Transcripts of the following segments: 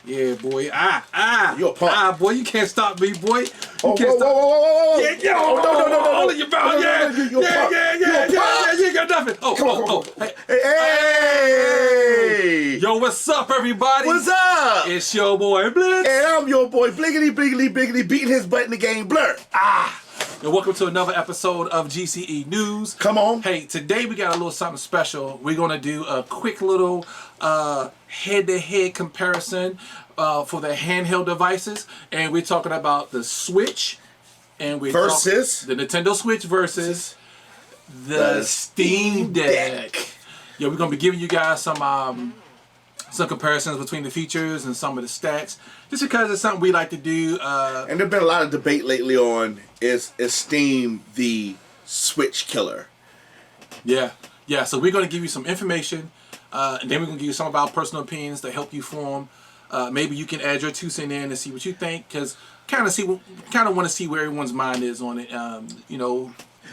Yeah, boy. You a punk. Boy, you can't stop me, boy. You Oh, can't stop. whoa. Yeah, yeah. Oh, no. All of your mouth. Yeah. You a punk. Yeah. You ain't got nothing. Come on. Hey. Yo, what's up, everybody? What's up? It's your boy Blitz. And I'm your boy Bliggity, beating his butt in the game, Blur. And welcome to another episode of GCE News. Come on. Hey, today we got a little something special. We're going to do a quick little head-to-head comparison for the handheld devices. And we're talking about the Switch. And we're versus the Nintendo Switch versus the Steam Deck. Yeah, we're going to be giving you guys some comparisons between the features and some of the stats, just because it's something we like to do. And there's been a lot of debate lately on is Steam the Switch killer? Yeah. So we're going to give you some information, and then we're going to give you some of our personal opinions to help you form. Maybe you can add your 2 cents in and see what you think, because kind of want to see where everyone's mind is on it. You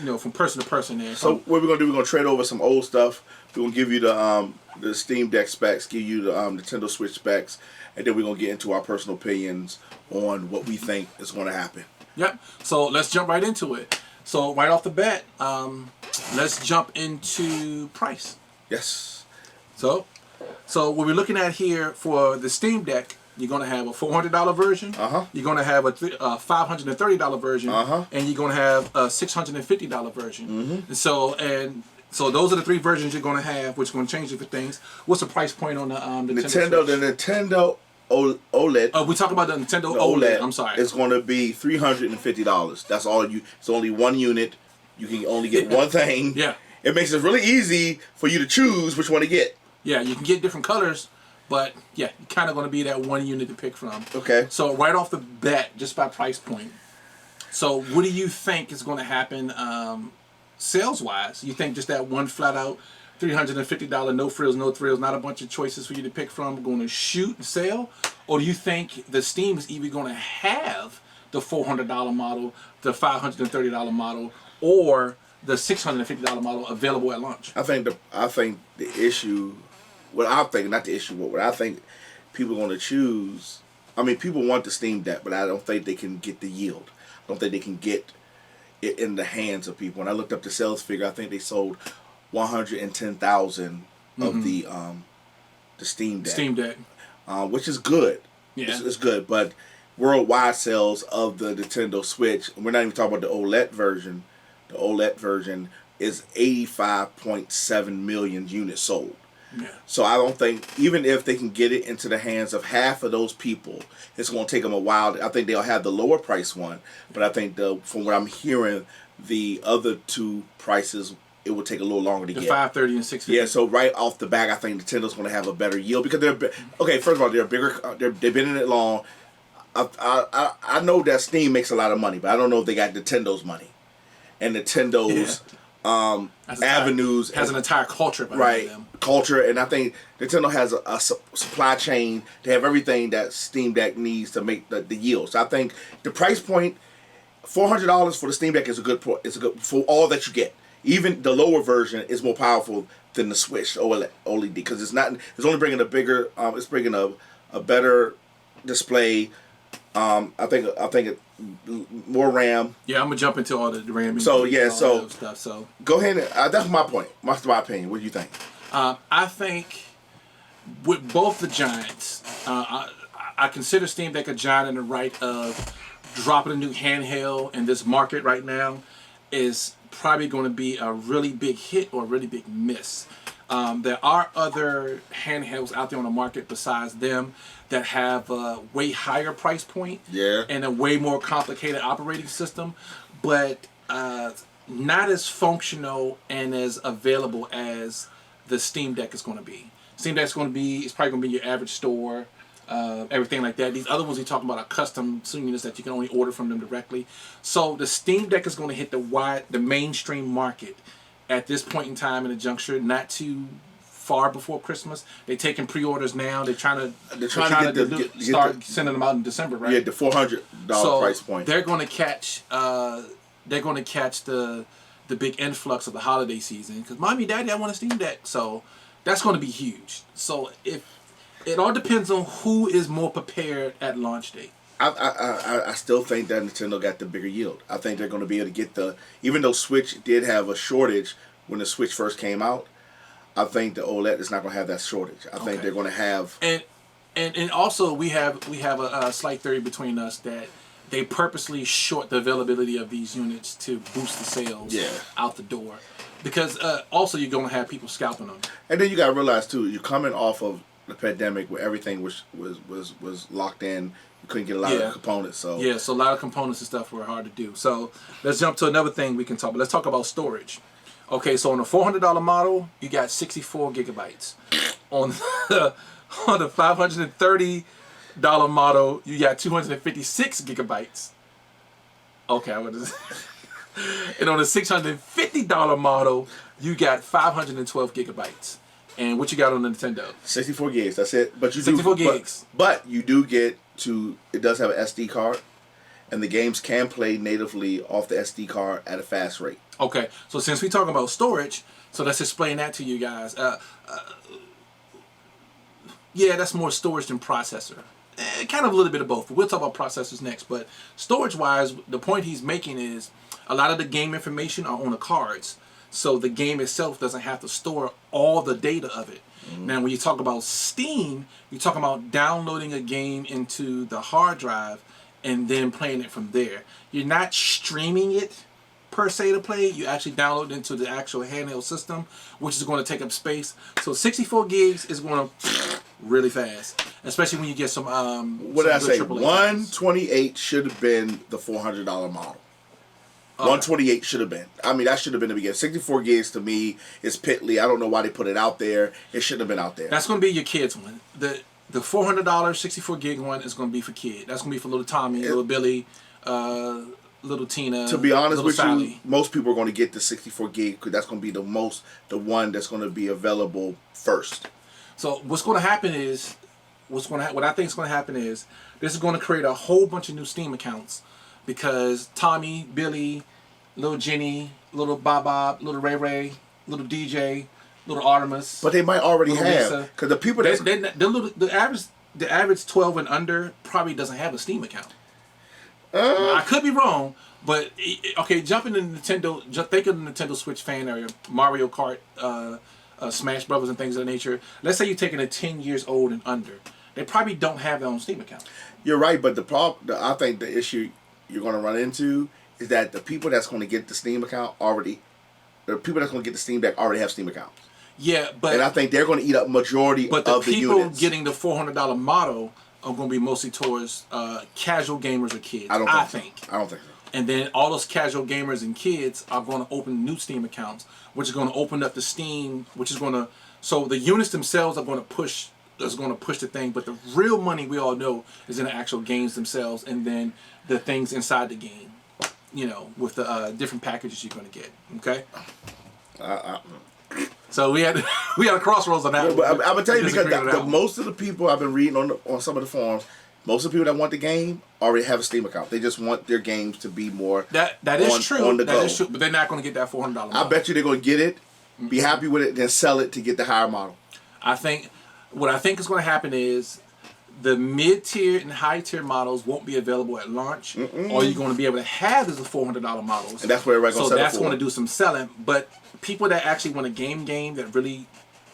know, from person to person there. So what we're gonna do? We're gonna trade over some old stuff. We're gonna give you the Steam Deck specs, give you the Nintendo Switch specs, and then we're gonna get into our personal opinions on what we think is gonna happen. Yep. So let's jump right into it. So right off the bat, let's jump into price. Yes. So what we're looking at here for the Steam Deck, you're going to have a $400 version. You're going to have a $530 version. And you're going to have a $650 version. And so those are the 3 versions you're going to have, which is going to change different things. What's the price point on the Nintendo Switch? The Nintendo OLED. We talk about the Nintendo OLED. I'm sorry. It's going to be $350. That's all you. It's only one unit. You can only get one thing. Yeah. It makes it really easy for you to choose which one to get. Yeah, you can get different colors, but yeah, you're kind of going to be that one unit to pick from. Okay. So right off the bat, just by price point. So what do you think is going to happen sales-wise? You think just that one flat-out $350, no frills, no thrills, not a bunch of choices for you to pick from, going to shoot and sell? Or do you think the Steam is either going to have the $400 model, the $530 model, or the $650 model available at launch? I think the issue, what I think people are going to choose. I mean, people want the Steam Deck, but I don't think they can get the yield. I don't think they can get it in the hands of people. When I looked up the sales figure, I think they sold 110,000 of the Steam Deck. Steam Deck, which is good. Yeah, it's good. But worldwide sales of the Nintendo Switch, and we're not even talking about the OLED version. The OLED version is 85.7 million units sold. Yeah. So I don't think, even if they can get it into the hands of half of those people, it's going to take them a while. I think they'll have the lower price one, but I think from what I'm hearing, the other 2 prices, it will take a little longer to get. The 530 and 650. Yeah, so right off the bat, I think Nintendo's going to have a better yield because okay. First of all, they're bigger. They've been in it long. I know that Steam makes a lot of money, but I don't know if they got Nintendo's money. And Nintendo's avenues has an entire culture behind them. Culture, and I think Nintendo has a supply chain to have everything that Steam Deck needs to make the yield. So I think the price point, $400 for the Steam Deck is a good for all that you get. Even the lower version is more powerful than the Switch OLED because it's only bringing a bigger, it's bringing a better display. I think it more RAM. Yeah, I'm gonna jump into all the RAM. So stuff. So go ahead. That's my point. That's my opinion. What do you think? I think with both the giants, I consider Steam Deck a giant in the right of dropping a new handheld in this market right now is probably going to be a really big hit or a really big miss. There are other handhelds out there on the market besides them that have a way higher price point and a way more complicated operating system, but not as functional and as available as the Steam Deck is going to be. Steam Deck is probably going to be your average store, everything like that. These other ones you're talking about are custom units that you can only order from them directly. So the Steam Deck is going to hit the mainstream market at this point in time in the juncture, not too far before Christmas. They're taking pre-orders now. They're trying to start sending them out in December, right? Yeah, the $400 price point. They're going to catch. They're going to catch the big influx of the holiday season because Mommy, Daddy, I want a Steam Deck. So that's going to be huge. So if It all depends on who is more prepared at launch day. I still think that Nintendo got the bigger yield. I think they're going to be able to get the, even though Switch did have a shortage when the Switch first came out, I think the OLED is not going to have that shortage. I think they're going to have, and also we have a slight theory between us that they purposely short the availability of these units to boost the sales out the door, because also you're going to have people scalping them. And then you got to realize too, you're coming off of the pandemic where everything was locked in. You couldn't get a lot of components. So so a lot of components and stuff were hard to do. So let's jump to another thing we can talk about. Let's talk about storage. Okay, so on the $400 model, you got 64 gigabytes. On the $530 model, you got 256 gigabytes. Okay, what is it? And on the $650 model, you got 512 gigabytes. And what you got on the Nintendo? 64 gigs. That's it. But you 64 gigs. But you do get to. It does have an SD card, and the games can play natively off the SD card at a fast rate. Okay, so since we talk about storage, so let's explain that to you guys. Yeah, that's more storage than processor. Kind of a little bit of both. We'll talk about processors next. But storage-wise, the point he's making is a lot of the game information are on the cards. So the game itself doesn't have to store all the data of it. Mm-hmm. Now, when you talk about Steam, you're talking about downloading a game into the hard drive and then playing it from there. You're not streaming it per se to play. You actually download it into the actual handheld system, which is going to take up space. So 64 gigs is going to really fast, especially when you get some. What did I say? 128 should have been the $400 model. 128 should have been. I mean, that should have been the beginning. 64 gigs to me is piddly. I don't know why they put it out there. It shouldn't have been out there. That's going to be your kids' one. The $400 64 gig one is going to be for kids. That's going to be for little Tommy, little Billy, little Tina. To be honest with Sally. you, most people are going to get the 64 gig because that's going to be the one that's going to be available first. So what's going to happen is, what I think is going to happen is, this is going to create a whole bunch of new Steam accounts. Because Tommy, Billy, little Jenny, little Bob, little Ray, little DJ, little Artemis. But they might already have, because the people that the average 12 and under probably doesn't have a Steam account. I could be wrong, but okay, jump into Nintendo. Think of the Nintendo Switch fan area, Mario Kart, Smash Brothers, and things of that nature. Let's say you're taking a 10 years old and under. They probably don't have their own Steam account. You're right, but I think the issue you're going to run into is that the people that's going to get the Steam account the people that's going to get the Steam Deck already have Steam accounts. Yeah, but... And I think they're going to eat up majority of the units. But the people getting the $400 model are going to be mostly towards casual gamers or kids, I think. I don't think so. And then all those casual gamers and kids are going to open new Steam accounts, which is going to open up the Steam, which is going to... So the units themselves are going to push the thing, but the real money we all know is in the actual games themselves, and then the things inside the game, with the different packages you're going to get. Okay. So we had a crossroads on that. But I'm gonna tell you, because most of the people I've been reading on some of the forums, most of the people that want the game already have a Steam account. They just want their games to be more that is true. On the go. Is true, but they're not going to get that $400 model. I bet you they're going to get it, be happy with it, then sell it to get the higher model. What I think is going to happen is the mid-tier and high-tier models won't be available at launch. All you're going to be able to have is the $400 models. And that's where everybody's going to sell it for. So that's going to do some selling. But people that actually want a game that really,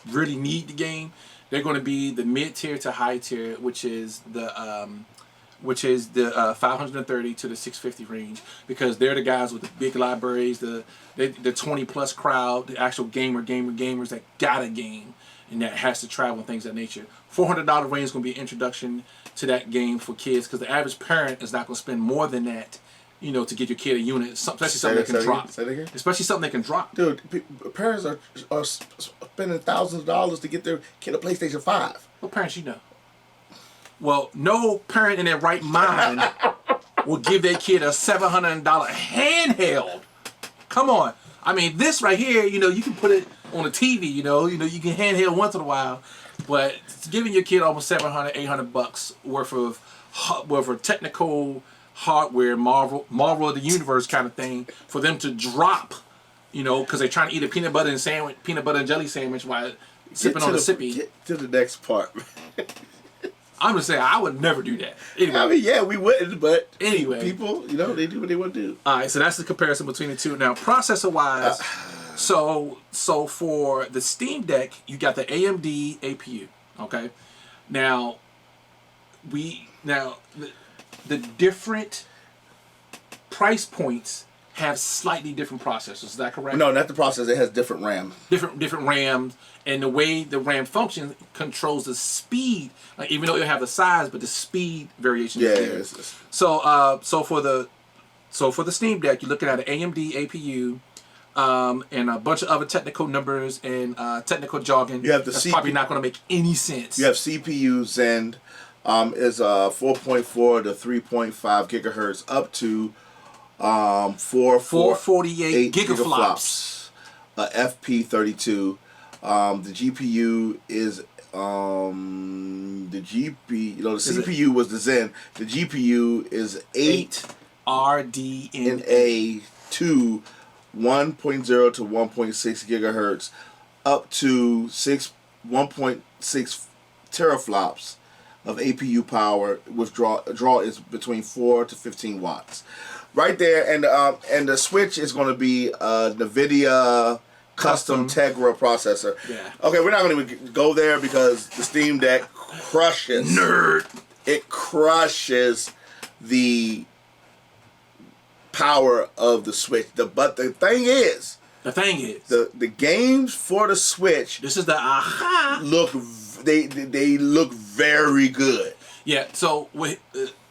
really need the game, they're going to be the mid-tier to high-tier, which is the 530 to the 650 range, because they're the guys with the big libraries, the 20-plus crowd, the actual gamers that got a game and that has to travel and things of that nature. $400 range is going to be an introduction to that game for kids, because the average parent is not going to spend more than that, to get your kid a unit, especially something they can drop. Especially something they can drop. Dude, parents are spending thousands of dollars to get their kid a PlayStation 5. What parents you know? Well, no parent in their right mind will give their kid a $700 handheld. Come on. I mean, this right here, you can put it on a TV, you can handheld once in a while, but it's giving your kid almost $700, $800 worth of technical hardware, Marvel of the universe kind of thing, for them to drop, because they're trying to eat a peanut butter and jelly sandwich while sipping on a sippy. Get to the next part. I'm just saying, I would never do that. Anyway. I mean, yeah, we wouldn't, but Anyway. people, they do what they want to do. All right, so that's the comparison between the two. Now, processor-wise, so for the Steam Deck, you got the AMD APU. Okay, now the different price points have slightly different processors. Is that correct? No, not the processor. It has different RAM. Different RAMs, and the way the RAM functions controls the speed. Like, even though you have the size, but the speed variation. Yeah. Is there. So for the Steam Deck, you're looking at an AMD APU, and a bunch of other technical numbers and technical jargon. You have the that's probably not going to make any sense. You have CPU Zen, is 4.4 to 3.5 gigahertz up to 448 gigaflops. FP32. The GPU is the CPU was the Zen. The GPU is 8 RDNA 2 1.0 to 1.6 gigahertz up to 1.6 teraflops of APU power, with draw is between 4 to 15 watts. Right there, and the switch is going to be NVIDIA custom Tegra processor. Yeah. Okay, we're not going to even go there because the Steam Deck crushes. Nerd. It crushes the power of the Switch. But the thing is, the games for the Switch. This is the They look very good. Yeah. So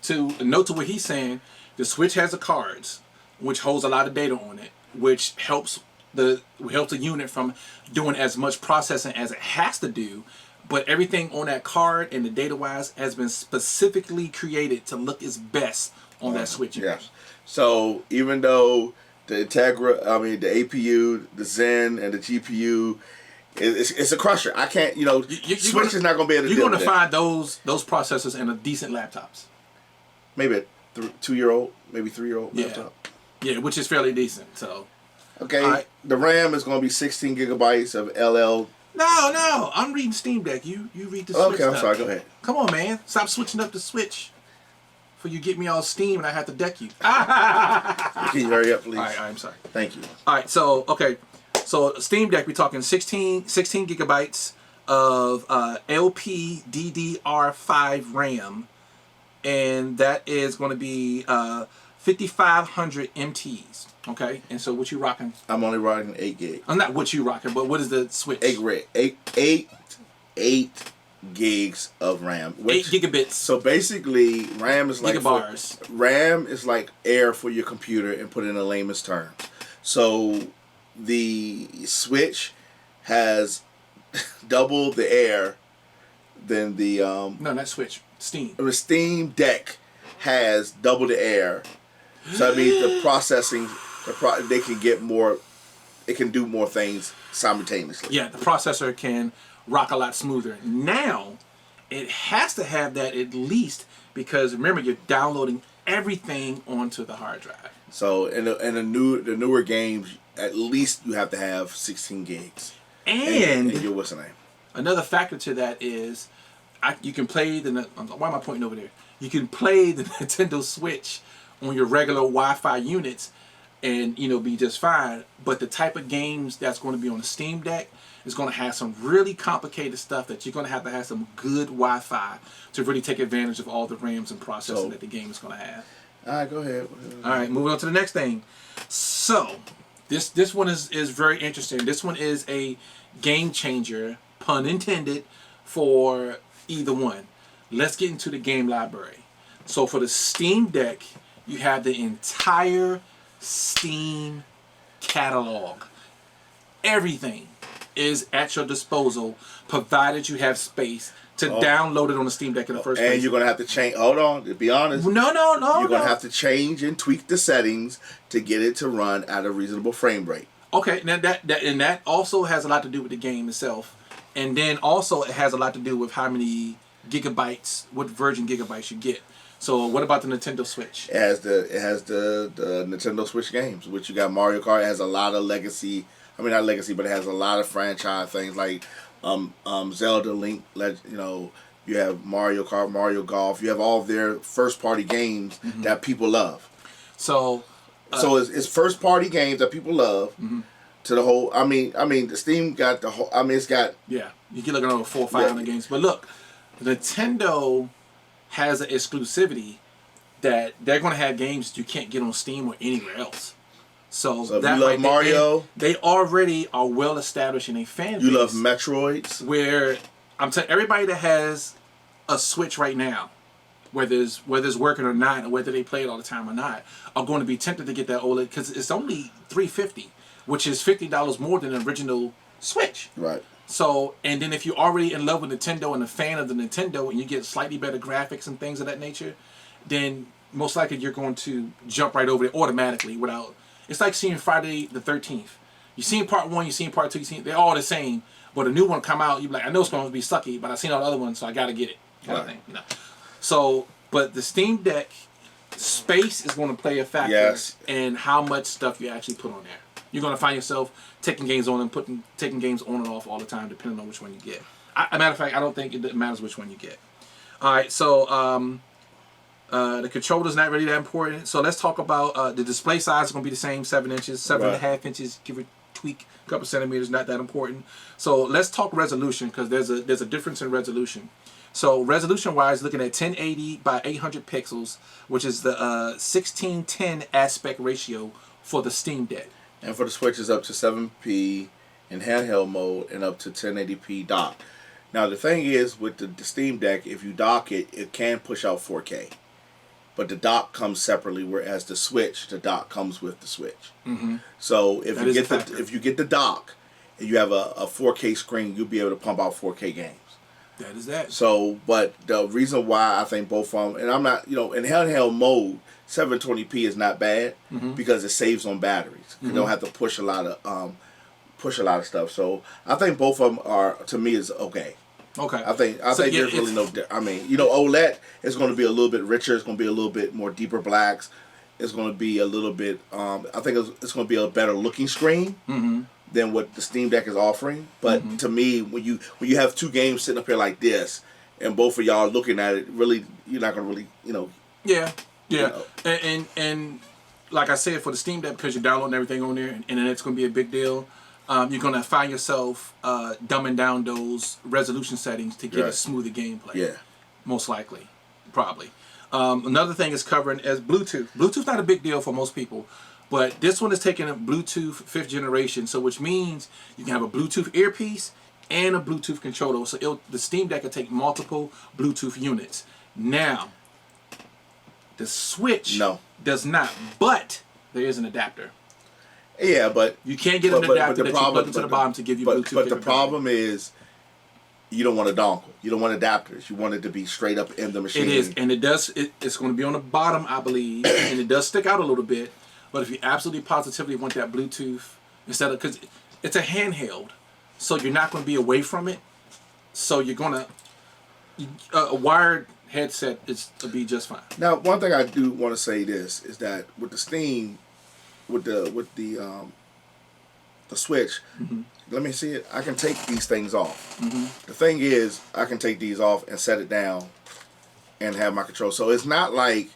to note to what he's saying, the Switch has the cards, which holds a lot of data on it, which helps the unit from doing as much processing as it has to do. But everything on that card and the data wise has been specifically created to look its best on that Switch. Yes. So even though the the APU, the Zen, and the GPU, it's a crusher. I can't, Switch is not going to be able to. You're going to find those processors in a decent laptops. Maybe a 2-year-old, maybe 3-year-old laptop. Yeah, which is fairly decent. So. Okay. Right. The RAM is going to be 16 gigabytes of LL. No, I'm reading Steam Deck. You read the Switch. Okay, I'm sorry. Go ahead. Come on, man. Stop switching up the Switch. For you get me all Steam and I have to deck you. Can you hurry up, please? All right, I'm sorry. Thank you. All right, so Steam Deck, we're talking 16 gigabytes of LPDDR5 RAM, and that is going to be 5,500 MTs. Okay, and so what you rocking? I'm only rocking 8 gig. I'm not what you rocking, but what is the Switch? 8 gigs of RAM. 8 gigabits. So basically, RAM is like RAM is like air for your computer, and put it in a layman's terms. So the Switch has double the air than the no, not Switch. Steam. The Steam Deck has double the air. So I mean, the processing, they can get more. It can do more things simultaneously. Yeah, the processor can rock a lot smoother. Now, it has to have that at least because remember, you're downloading everything onto the hard drive. So in the newer games, at least you have to have 16 gigs. And your what's the name? Another factor to that is you can play why am I pointing over there? You can play the Nintendo Switch on your regular Wi-Fi units and be just fine. But the type of games that's going to be on the Steam Deck is going to have some really complicated stuff that you're going to have some good Wi-Fi to really take advantage of all the RAMs and processing that the game is going to have. All right, go ahead. All right, moving on to the next thing. So, this one is very interesting. This one is a game changer, pun intended, for either one. Let's get into the game library. So for the Steam Deck, you have the entire Steam catalog. Everything is at your disposal, provided you have space to download it on the Steam Deck in the first place. And you're going to have to change. Hold on, to be honest. No. You're going to have to change and tweak the settings to get it to run at a reasonable frame rate. Okay, now that also has a lot to do with the game itself, and then also it has a lot to do with how many gigabytes, what version gigabytes you get. So what about the Nintendo Switch? It has the Nintendo Switch games, which you got Mario Kart. It has a lot of legacy. I mean, not legacy, but it has a lot of franchise things like Zelda, Link, you have Mario Kart, Mario Golf. You have all of their first party games that people love. So, So it's first party games that people love. To the whole, I mean, the Steam got the whole. I mean, it's got yeah, you can look at over 400 or 500 games. But look, Nintendo has an exclusivity that they're going to have games that you can't get on Steam or anywhere else. So if that you love Mario, they already are well established in a fan base. You love Metroids. Where I'm telling everybody that has a Switch right now, whether it's working or not, or whether they play it all the time or not, are going to be tempted to get that OLED because it's only $350, which is $50 more than the original Switch. Right. So, and then if you're already in love with Nintendo and a fan of the Nintendo, and you get slightly better graphics and things of that nature, then most likely you're going to jump right over it automatically without. It's like seeing Friday the 13th. You've seen part 1, you've seen part 2, they're all the same. But a new one come out, you're like, I know it's going to be sucky, but I've seen all the other ones, so I got to get it. Kind of thing, you know. So, but the Steam Deck space is going to play a factor in how much stuff you actually put on there. You're going to find yourself taking games on and taking games on and off all the time, depending on which one you get. As a matter of fact, I don't think it matters which one you get. All right, so the controller's not really that important. So let's talk about the display size is going to be the same, 7 inches, 7.5 inches, give or tweak a couple centimeters, not that important. So let's talk resolution because there's a difference in resolution. So resolution-wise, looking at 1080 by 800 pixels, which is the 16:10 aspect ratio for the Steam Deck. And for the Switch, it's up to 7P in handheld mode and up to 1080p dock. Now, the thing is, with the Steam Deck, if you dock it, it can push out 4K. But the dock comes separately, whereas the Switch, the dock comes with the Switch. So if you get the dock and you have a 4K screen, you'll be able to pump out 4K games. That is that. So, but the reason why I think both of them, and I'm not, in handheld mode, 720p is not bad because it saves on batteries. You don't have to push a lot of stuff. So I think both of them are, to me, is okay. Okay. I think there's really no. I mean, OLED is going to be a little bit richer. It's going to be a little bit more deeper blacks. It's going to be a little bit. I think it's going to be a better looking screen than what the Steam Deck is offering. But to me, when you have two games sitting up here like this, and both of y'all are looking at it, really, you're not going to really, Yeah. And like I said, for the Steam Deck, because you're downloading everything on there, and it's going to be a big deal. You're going to find yourself dumbing down those resolution settings to get a smoother gameplay. Yeah. Most likely. Probably. Another thing is covering as Bluetooth. Bluetooth's not a big deal for most people, but this one is taking a Bluetooth 5th generation, so which means you can have a Bluetooth earpiece and a Bluetooth controller. So the Steam Deck can take multiple Bluetooth units. Now, the Switch does not, but there is an adapter. Yeah, but you can't get an adapter that you plug into the bottom to give you Bluetooth. But the problem is, you don't want a dongle. You don't want adapters. You want it to be straight up in the machine. It is, and it does. It's going to be on the bottom, I believe, and it does stick out a little bit. But if you absolutely positively want that Bluetooth, instead of, because it's a handheld, so you're not going to be away from it. So you're going to a wired headset is to be just fine. Now, one thing I do want to say this is that with the Steam. With the Switch, let me see it. I can take these things off. The thing is, I can take these off and set it down, and have my control. So it's not like,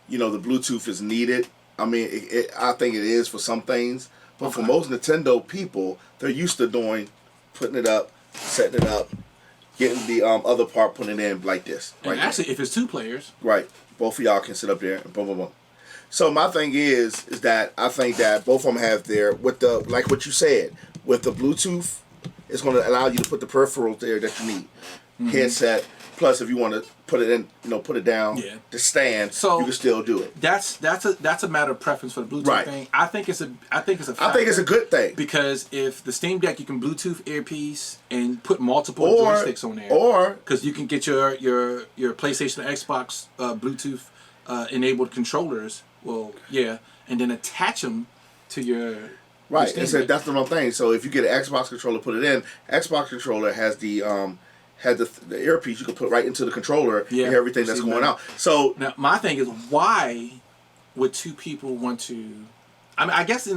the Bluetooth is needed. I mean, I think it is for some things, but for most Nintendo people, they're used to putting it up, setting it up, getting the other part, putting it in like this. And actually, if it's 2 players, right, both of y'all can sit up there and boom, boom, boom. So my thing is that I think that both of them have with like what you said, with the Bluetooth, it's going to allow you to put the peripherals there that you need. Headset, plus if you want to put it in, put it down, the stand, so you can still do it. That's a matter of preference for the Bluetooth thing. I think it's a good thing. Because if the Steam Deck, you can Bluetooth earpiece and put multiple joysticks on there. Or because you can get your PlayStation or Xbox Bluetooth enabled controllers. Well, and then attach them to your right. And so that's the wrong thing. So if you get an Xbox controller, put it in. Xbox controller has the earpiece you can put right into the controller and hear everything that's going on. So now my thing is, why would 2 people want to? I mean, I guess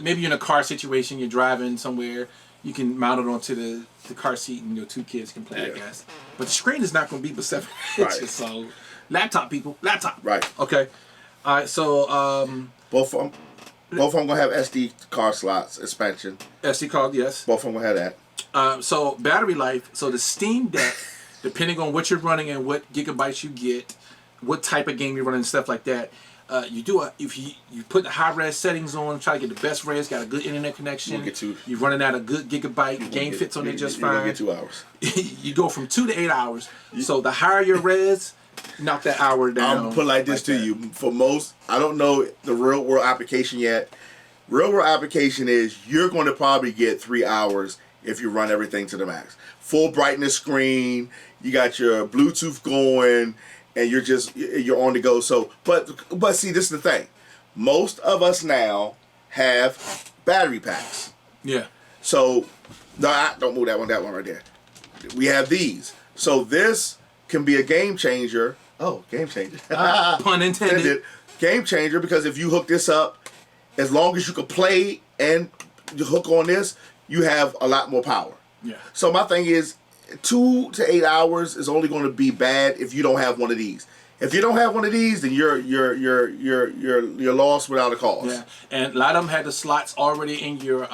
maybe you're in a car situation, you're driving somewhere, you can mount it onto the car seat, and your two kids can play. I guess, but the screen is not going to be but 7 inches. So, laptop people, laptop. Right. Okay. All right. So both of them gonna have SD card slots expansion. SD card, yes. Both of them gonna have that. So battery life. So the Steam Deck, depending on what you're running and what gigabytes you get, what type of game you're running and stuff like that. If you put the high res settings on, try to get the best res, got a good internet connection. You're running at a good gigabyte. Game fits on it just fine. You get 2 hours. You go from 2 to 8 hours. So the higher your res, knock that hour down. I'm gonna put it like this to you. For most, I don't know the real world application yet. Real world application is you're going to probably get 3 hours if you run everything to the max. Full brightness screen. You got your Bluetooth going. And you're on the go. So, but see, this is the thing. Most of us now have battery packs. Yeah. So, no, don't move that one right there. We have these. So this can be a game changer. Oh, game changer. Pun intended. Game changer, because if you hook this up, as long as you can play and you hook on this, you have a lot more power. Yeah. So my thing is, 2 to 8 hours is only going to be bad if you don't have one of these. If you don't have one of these, then you're lost without a cause. Yeah, and a lot of them had the slots already in your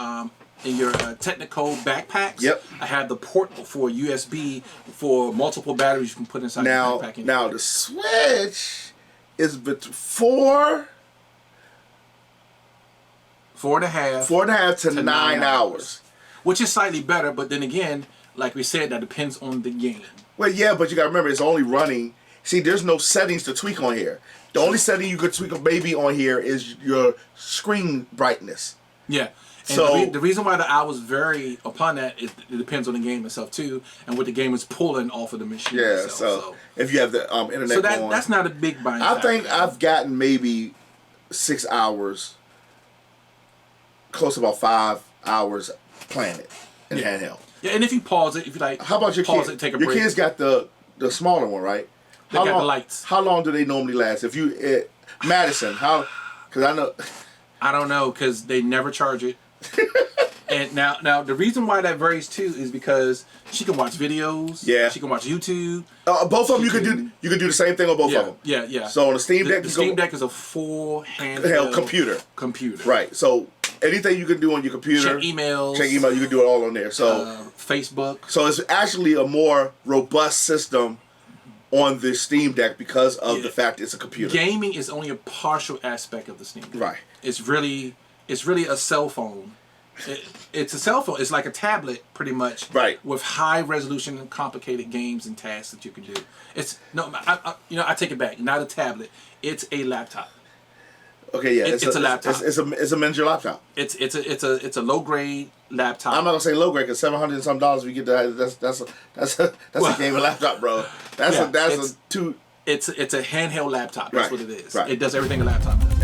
technical backpacks. Yep. I had the port for USB for multiple batteries you can put inside your backpack. Now the Switch is 4.5 to 9 hours, which is slightly better. But then again, like we said, that depends on the game. Well, yeah, but you got to remember, it's only running. See, there's no settings to tweak on here. The only setting you could tweak maybe on here is your screen brightness. Yeah. And so the reason why the hours vary upon that is it depends on the game itself too, and what the game is pulling off of the machine. Yeah. itself. So if you have the internet, so going, that's not a big buying. I think I've gotten maybe 6 hours, close to about 5 hours playing it in handheld. Yeah, and if you pause it, if you like, how about your pause kids? it, take a your break. kids got the smaller one, right? They got the lights. How long do they normally last? If you Madison, how? Because I know. I don't know, because they never charge it. And now the reason why that varies too is because she can watch videos. Yeah. She can watch YouTube. Both of them you can do the same thing on both of them. Yeah. So on the Steam Deck, the Steam Deck is a full handheld computer. Right. So anything you can do on your computer. Check email. You can do it all on there. So Facebook. So it's actually a more robust system on the Steam Deck because of the fact it's a computer. Gaming is only a partial aspect of the Steam Deck. Right. It's really a cell phone. It's a cell phone. It's like a tablet, pretty much. Right. With high resolution and complicated games and tasks that you can do. I take it back. Not a tablet. It's a laptop. Okay, yeah. It's a laptop. It's a miniature laptop. It's a low grade laptop. I'm not gonna say low grade because $700 and some we get that. That's a gaming laptop, bro. It's a handheld laptop. That's right. what it is. Right. It does everything a laptop does.